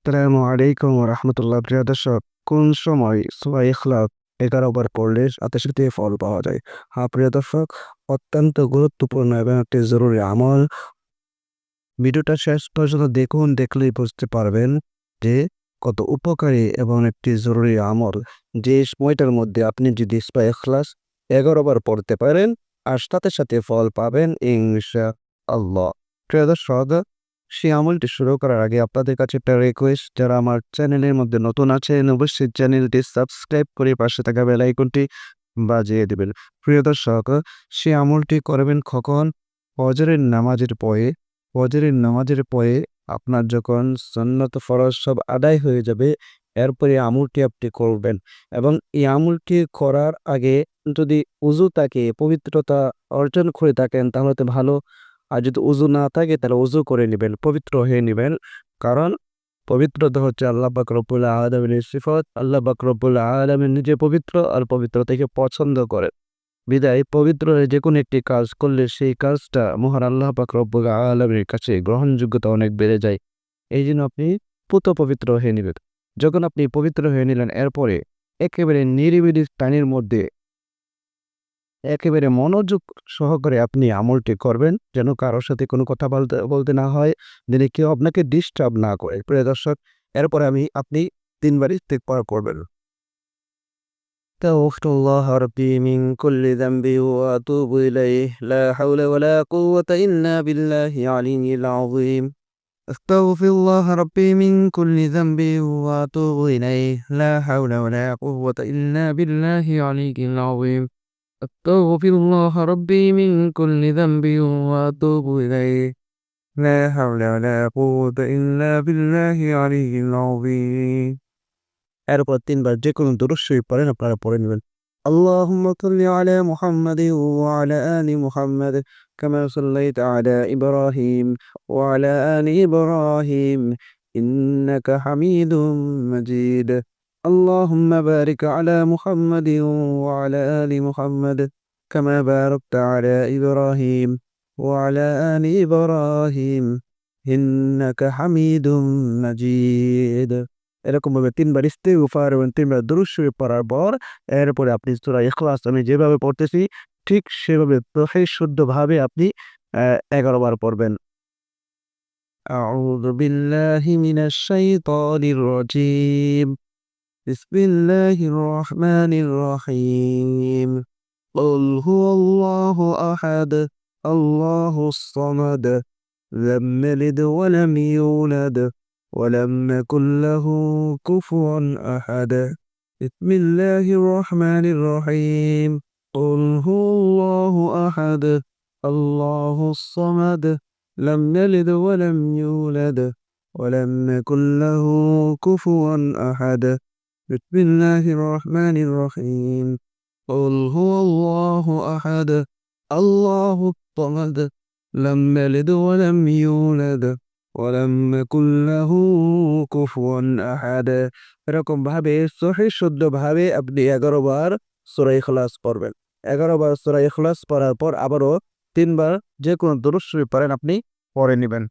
আসসালামু আলাইকুম রহমতুল্লাহ। প্রিয় দর্শক, কোন সময় সূরা ইখলাস 11 বার পড়লে সাথে সাথে ফল পাওয়া যায়? হ্যাঁ প্রিয় দর্শক, অত্যন্ত গুরুত্বপূর্ণ এবং একটি জরুরি আমল। ভিডিওটা শেষ পর্যন্ত দেখুন, দেখলেই বুঝতে পারবেন যে কত উপকারী এবং একটি জরুরি আমল। যে সময়টার মধ্যে আপনি যদি সূরা ইখলাস 11 বার পড়তে পারেন আর সাথে সাথে ফল পাবেন ইনশাআল্লাহ। প্রিয় দর্শক, সেই আমলটি শুরু করার আগে আপনাদের কাছে একটা রিকোয়েস্ট, যারা আমার চ্যানেলের মধ্যে নতুন আছেন অবশ্যই চ্যানেলটি সাবস্ক্রাইব করে পাশে থাকা বেল আইকনটি বাজিয়ে দিবেন। প্রিয় দর্শক, সেই আমলটি করবেন কখন? ফজরের নামাজের পরে। ফজরের নামাজের পরে আপনার যখন সুন্নত ফরজ সব আদায় হয়ে যাবে, এরপরে আমলটি আপনি করবেন এবং এই আমলটি করার আগে যদি উযু থাকে, পবিত্রতা অর্জন করে থাকেন তাহলে তো ভালো। আর যদি উযু না থাকে তাহলে উযু করে নিবেন, পবিত্র হয়ে নিবেন। কারণ পবিত্রতা হচ্ছে আল্লাহ পাক রব্বুল আলামিনের সিফত। আল্লাহ পাক রব্বুল আলামিন নিজে পবিত্র আর পবিত্রতাকে পছন্দ করেন। বিধায় পবিত্র হয়ে যেকোনো একটি কাজ করলে সেই কাজটা মহান আল্লাহ পাক রব্বুল আলামিনের কাছে গ্রহণযোগ্যতা অনেক বেড়ে যায়। এইজন্য আপনি পবিত্র হয়ে নিবেন। যখন আপনি পবিত্র হয়ে নিলেন, এরপরে একেবারে নিরিবিলি স্থানের মধ্যে একেবারে মনোযোগ সহকারে আপনি আমলটি করবেন, যেন কারো সাথে কোনো কথা বলতে বলতে না হয়, যেন কেউ আপনাকে ডিস্টার্ব না করে। প্রিয় দর্শক, এরপরে আপনি ৩ বার ইস্তিগফার করবেন। আস্তাগফিরুল্লাহ রাব্বি মিন কুল্লি যামবি ওয়া আতুবু ইলাইহি লা হাওলা ওয়া লা কুওয়াতা ইল্লা বিল্লাহি আলিয়্যিল আযীম। আস্তাগফিরুল্লাহ রাব্বি মিন কুল্লি যামবি ওয়া আতুবু ইলাইহি লা হাওলা ওয়া লা কুওয়াতা ইল্লা বিল্লাহি আলিয়্যিল আযীম। আস্তাগফিরুল্লাহ রাব্বি মিন কুল্লি যামবি ওয়া আতুবু ইলাইহি লা হাওলা ওয়া লা কুওয়াতা ইল্লা বিল্লাহি আলিয়্যিল আযীম। এরপর ৩ বার যেকোনো দরুদ শরীফ পড়েন, আপনারা পড়ে নিবেন। আল্লাহুম্মা সাল্লি আলা মুহাম্মাদিন ওয়া আলা আলি মুহাম্মাদ কামা সাল্লাইতা আলা ইব্রাহিম ওয়া আলা আলি ইব্রাহিম ইন্নাকা হামিদুম মাজিদ। আল্লাহুম্মা বারিক আলা মুহাম্মাদিন ওয়া আলা আলি মুহাম্মাদ কামা বারাকতা আলা ইব্রাহিম ওয়া আলা আলি ইব্রাহিম ইন্নাকা হামিদুম মাজিদ। এরকমভাবে ৩ বার ইস্তিগফার এবং ৩ বার দুরূদ শরীফ পড়ার পর এরপরে আপনি সূরা ইখলাস আমি যেভাবে পড়তেছি ঠিক সেভাবে সহিহ শুদ্ধভাবে আপনি ১১ বার পড়বেন। আউযু বিল্লাহি মিনাশ শাইতানির রাজীম। বিসমিল্লাহির রহমানির রহিম। قُلْ هُوَ اللَّهُ أَحَدٌ اللَّهُ الصَّمَدُ لَمْ يَلِدْ وَلَمْ يُولَدْ وَلَمْ يَكُنْ لَهُ كُفُوًا أَحَدٌ بسم الله الرحمن الرحيم قُلْ هُوَ اللَّهُ أَحَدٌ اللَّهُ الصَّمَدُ لَمْ يَلِدْ وَلَمْ يُولَدْ وَلَمْ يَكُنْ لَهُ كُفُوًا أَحَدٌ بسم الله الرحمن الرحيم قُلْ هُوَ اللَّهُ أَحَدٌ اللَّهُ الصَّمَدُ لَمْ يَلِدْ وَلَمْ يُولَدْ ওয়ালাম ইয়াকুল লাহু কুফুয়ান আহাদ। এরকমভাবে সহিহ শুদ্ধভাবে আপনি ১১ বার সূরা ইখলাস পড়বেন। ১১ বার সূরা ইখলাস পড়ার পর আবারও ৩ বার যেকোনো দরুদ শরীফ পড়েন, আপনি পড়ে নিবেন।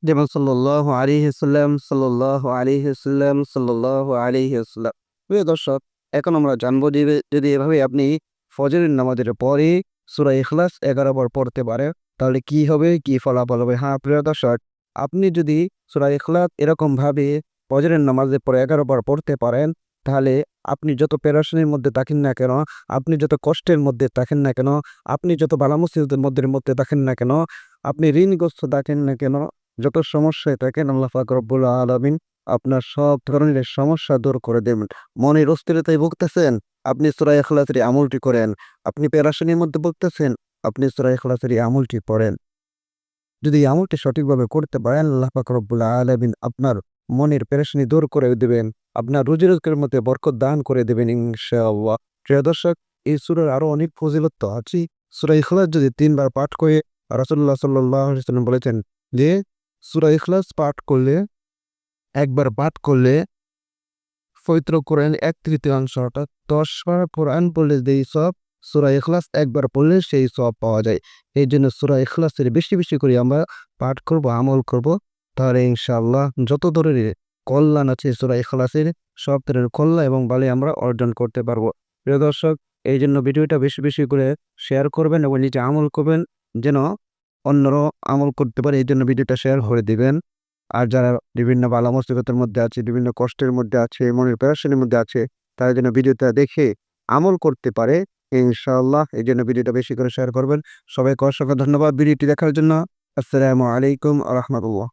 যেমন সাল্লাল্লাহু আলাইহি ওয়াসাল্লাম, সাল্লাল্লাহু আলাইহি ওয়াসাল্লাম, সাল্লাল্লাহু আলাইহি ওয়াসাল্লাম। প্রিয় দর্শক, এখন আমরা জানবো যে যদি এভাবে আপনি ফজরের নামাজের পরে সূরা ইখলাস ১১ বার পড়তে পারেন তাহলে কি হবে, কি ফলাফল হবে? হ্যাঁ প্রিয় দর্শক, আপনি যদি সূরা ইখলাস এরকমভাবে ফজরের নামাজের পরে ১১ বার পড়তে পারেন, তাহলে আপনি যত পেরেশানির মধ্যে থাকেন না কেন, আপনি যত কষ্টের মধ্যে থাকেন না কেন, আপনি যত বালা মুসিবতের মধ্যে থাকেন না কেন, আপনি ঋণগ্রস্ত থাকেন না কেন, যত সমস্যায় থাকেন আল্লাহ পাক রব্বুল আলামিন আপনার সব ধরনের সমস্যা দূর করে দেবেন। মনের অস্থিরতায় ভুগতেছেন, আপনি সূরা ইখলাসের এই আমলটি করেন। আপনি পেরেশানির মধ্যে ভুগতেছেন, আপনি সূরা ইখলাসের এই আমলটি পড়েন। যদি এই আমলটি সঠিকভাবে করতে পারেন, আল্লাহ পাক রব্বুল আলামিন আপনার মনের পেরেশানি দূর করে দিবেন। আপনার রুজি-রোজগারের মধ্যে বরকত দান করে দিবেন ইনশাআল্লাহ। প্রিয় দর্শক, এই সূরার আরো অনেক ফজিলত তো আছে। সূরা ইখলাস যদি ৩ বার পাঠ করে রাসূলুল্লাহ সাল্লাল্লাহু আলাইহি ওয়াসাল্লাম বলেছেন যে সূরা ইখলাস পাঠ করলে, একবার পাঠ করলে পবিত্র কোরআনের ১/৩ অর্থাৎ ১০ পারা কোরআন পড়লে যেই সওয়াব, সূরা ইখলাস একবার পড়লে সেই সওয়াব পাওয়া যায়। এইজন্য সূরা ইখলাসের বেশি, বেশি করে আমরা পাঠ করব, আমল করব। তাহলে ইনশাআল্লাহ যত ধরনের কল্যাণ আছে সূরা ইখলাসের সব ধরনের কল্যাণ এবং ভালো আমরা অর্জন করতে পারবো। প্রিয় দর্শক, এই জন্য ভিডিওটা বেশি বেশি করে শেয়ার করবেন এবং নিজে আমল করবেন যেন অন্যরাও আমল করতে পারে, এই জন্য ভিডিওটা শেয়ার করে দিবেন। আর যারা বিভিন্ন বালা মুসিবতের মধ্যে আছে, বিভিন্ন কষ্টের মধ্যে আছে, মনের পেরেশানির মধ্যে আছে, তারা যেন ভিডিওটা দেখে আমল করতে পারে ইনশাআল্লাহ। এই জন্য ভিডিওটা বেশি করে শেয়ার করবেন। সবাইকে অসংখ্য ধন্যবাদ ভিডিওটি দেখার জন্য। আসসালামু আলাইকুম ওয়া রাহমাতুল্লাহ।